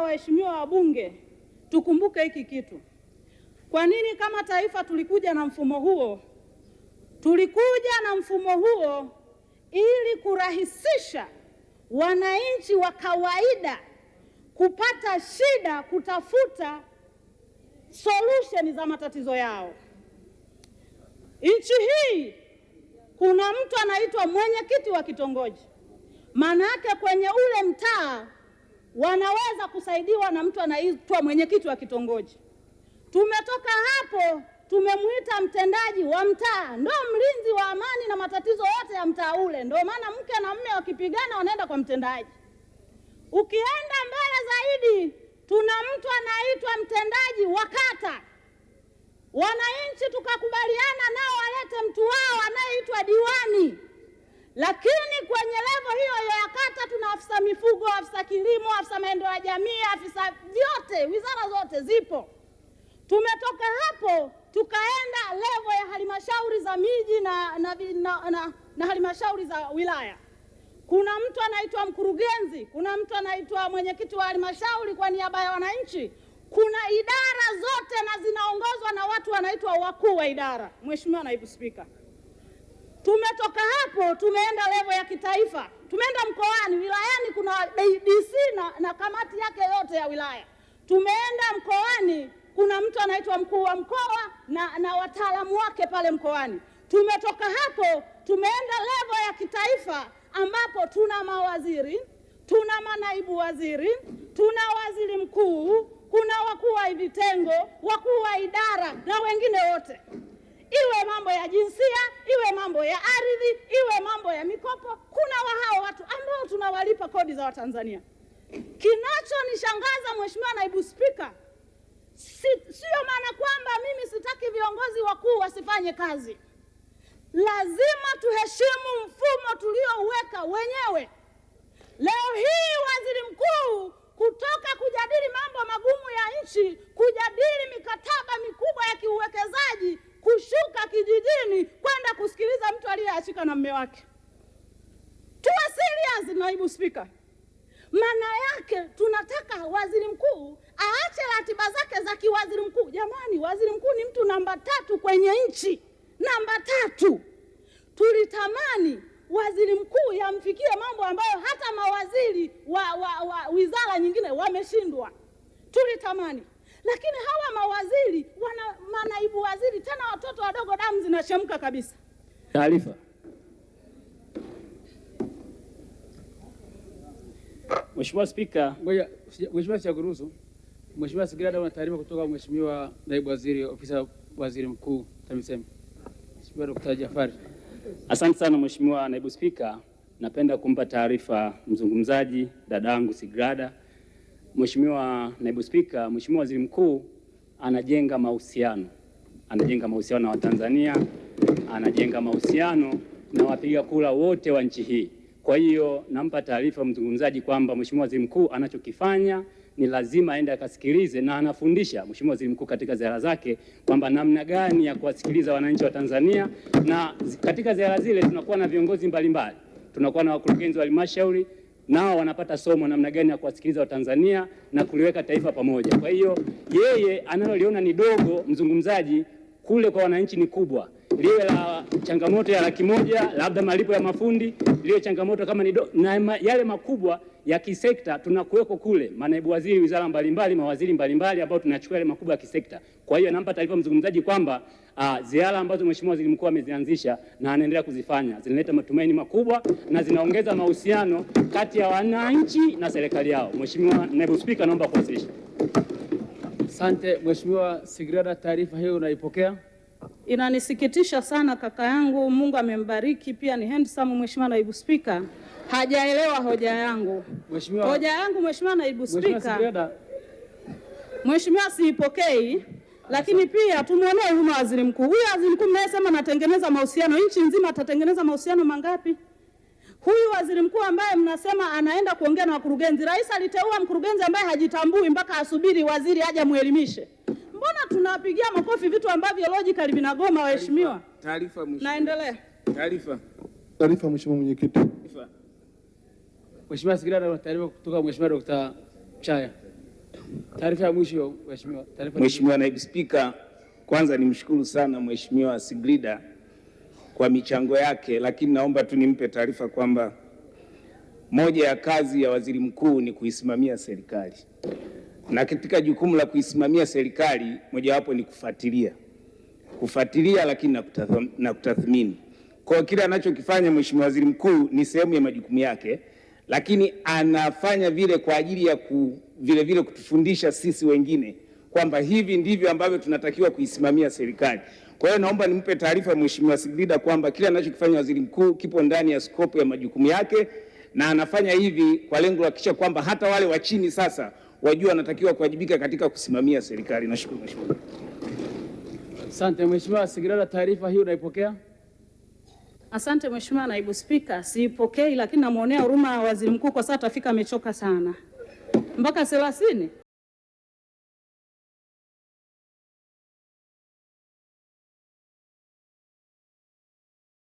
naomba waheshimiwa wabunge tukumbuke hiki kitu. Kwa nini kama taifa tulikuja na mfumo huo? Tulikuja na mfumo huo ili kurahisisha wananchi wa kawaida kupata shida, kutafuta solution za matatizo yao. Nchi hii kuna mtu anaitwa mwenyekiti wa kitongoji. Maana yake kwenye ule mtaa wanaweza kusaidiwa na mtu anaitwa mwenyekiti wa kitongoji. Tumetoka hapo, tumemuita mtendaji wa mtaa, ndo mlinzi wa amani na matatizo yote ya mtaa ule. Ndio maana mke na mume wakipigana wanaenda kwa mtendaji. Ukienda mbele zaidi, tuna mtu anaitwa mtendaji wa kata. Wananchi tukakubaliana nao walete mtu wao anayeitwa diwani. Lakini kwenye level hiyo ya kata tuna afisa mifugo, afisa kilimo, afisa maendeleo ya jamii, afisa vyote, wizara zote zipo. Tumetoka hapo tukaenda level ya halmashauri za miji na halmashauri za wilaya. Kuna mtu anaitwa mkurugenzi, kuna mtu anaitwa mwenyekiti wa halmashauri kwa niaba ya wananchi. Kuna idara zote na zinaongozwa na watu wanaitwa wakuu wa idara. Mheshimiwa Naibu Spika, tumetoka hapo tumeenda level ya kitaifa. Tumeenda mkoani, wilayani kuna DC na kamati yake yote ya wilaya. Tumeenda mkoani, kuna mtu anaitwa mkuu wa mkoa na wataalamu wake pale mkoani. Tumetoka hapo tumeenda level ya kitaifa ambapo tuna mawaziri, tuna manaibu waziri, tuna waziri mkuu, kuna wakuu wa vitengo, wakuu wa idara na wengine wote. Iwe mambo ya jinsia, iwe mambo ya ardhi, iwe mambo ya mikopo, kuna hao watu ambao tunawalipa kodi za Watanzania. Kinachonishangaza Mheshimiwa Naibu Spika, sio maana kwamba mimi sitaki viongozi wakuu wasifanye kazi. Lazima tuheshimu mfumo tuliouweka wenyewe. Leo hii waziri mkuu kutoka kujadili mambo magumu ya nchi, kujadili mikataba mikubwa ya kiuwekezaji, kushuka kijijini kwenda kusikiliza mtu aliyeachika na mume wake. Tuwe serious Naibu Spika. Maana yake tunataka waziri mkuu aache ratiba zake za kiwaziri mkuu. Jamani, waziri mkuu ni mtu namba 3 kwenye nchi. Namba 3. Tulitamani waziri mkuu yamfikie mambo ambayo hata mawaziri wa wizara nyingine wameshindwa. Tulitamani. Lakini hawa mawaziri wana manaibu waziri, tena watoto wadogo damu zinachemka kabisa. Taarifa. Mheshimiwa Spika, Mheshimiwa sijakuruhusu. Mheshimiwa Sigrada, una taarifa kutoka Mheshimiwa Naibu Waziri Ofisa Waziri Mkuu TAMISEMI. Mheshimiwa Dr. Jafari. Asante sana Mheshimiwa Naibu Spika, napenda kumpa taarifa mzungumzaji dadangu Sigrada. Mheshimiwa Naibu Spika, Mheshimiwa Waziri Mkuu anajenga mahusiano na Watanzania, anajenga mahusiano na wapiga kura wote wa nchi hii. Kwa hiyo nampa taarifa mzungumzaji kwamba Mheshimiwa Waziri Mkuu anachokifanya ni lazima aende akasikilize, na anafundisha Mheshimiwa Waziri Mkuu katika ziara zake kwamba namna gani ya kuwasikiliza wananchi wa Tanzania. Na katika ziara zile tunakuwa na viongozi mbalimbali, tunakuwa na wakurugenzi wa halmashauri, nao wanapata somo namna gani ya kuwasikiliza Watanzania na kuliweka taifa pamoja. Kwa hiyo yeye analoliona ni dogo, mzungumzaji, kule kwa wananchi ni kubwa. Liwe la changamoto ya $100,000 labda malipo ya mafundi, liwe changamoto kama ni na yale makubwa ya kisekta tunakuweko kule, manaibu waziri wizara mbalimbali, mawaziri mbalimbali ambao tunachukua yale makubwa ya kisekta. Kwa hiyo nampa taarifa mzungumzaji kwamba ziara ambazo Mheshimiwa Waziri Mkuu amezianzisha na anaendelea kuzifanya zinaleta matumaini makubwa na zinaongeza mahusiano kati ya wananchi na serikali yao. Mheshimiwa Naibu Spika, naomba kuwasilisha. Asante Mheshimiwa Sigrada, taarifa hiyo unaipokea? Inanisikitisha sana kaka yangu, Mungu amembariki, pia ni handsome. Mheshimiwa Naibu Spika, hajaelewa hoja yangu. Hoja yangu Mheshimiwa Naibu Spika, Mheshimiwa siipokei, lakini pia tumuonee huruma waziri mkuu. Huyu waziri mkuu mnayesema anatengeneza mahusiano, nchi nzima atatengeneza mahusiano mangapi? Huyu waziri mkuu ambaye mnasema anaenda kuongea na wakurugenzi, rais aliteua mkurugenzi ambaye hajitambui mpaka asubiri waziri aje muelimishe. Mbona tunapigia makofi vitu ambavyo logically vinagoma waheshimiwa? Taarifa mheshimiwa. Naendelea. Taarifa Mheshimiwa Mwenyekiti. Mheshimiwa Sigrada, taarifa kutoka Mheshimiwa Dr. Chaya. Taarifa ya mwisho Mheshimiwa. Mheshimiwa Naibu Spika, kwanza nimshukuru sana Mheshimiwa Sigrida kwa michango yake, lakini naomba tu nimpe taarifa kwamba moja ya kazi ya waziri mkuu ni kuisimamia serikali, na katika jukumu la kuisimamia serikali mojawapo ni kufuatilia lakini na kutathmini. Kwa kile anachokifanya Mheshimiwa Waziri Mkuu ni sehemu ya majukumu yake, lakini anafanya vile kwa ajili ya vile kutufundisha sisi wengine kwamba hivi ndivyo ambavyo tunatakiwa kuisimamia serikali. Kwa hiyo naomba nimpe taarifa Mheshimiwa Sigrida kwamba kile anachokifanya waziri mkuu kipo ndani ya scope ya majukumu yake, na anafanya hivi kwa lengo la kuhakikisha kwamba hata wale wa chini sasa wajua wanatakiwa kuwajibika katika kusimamia serikali. Nashukuru Mheshimiwa. Asante Mheshimiwa Sigrada, taarifa hiyo unaipokea? Asante Mheshimiwa Naibu Spika, siipokei, lakini namuonea huruma waziri mkuu kwa sababu atafika amechoka sana. Mpaka 30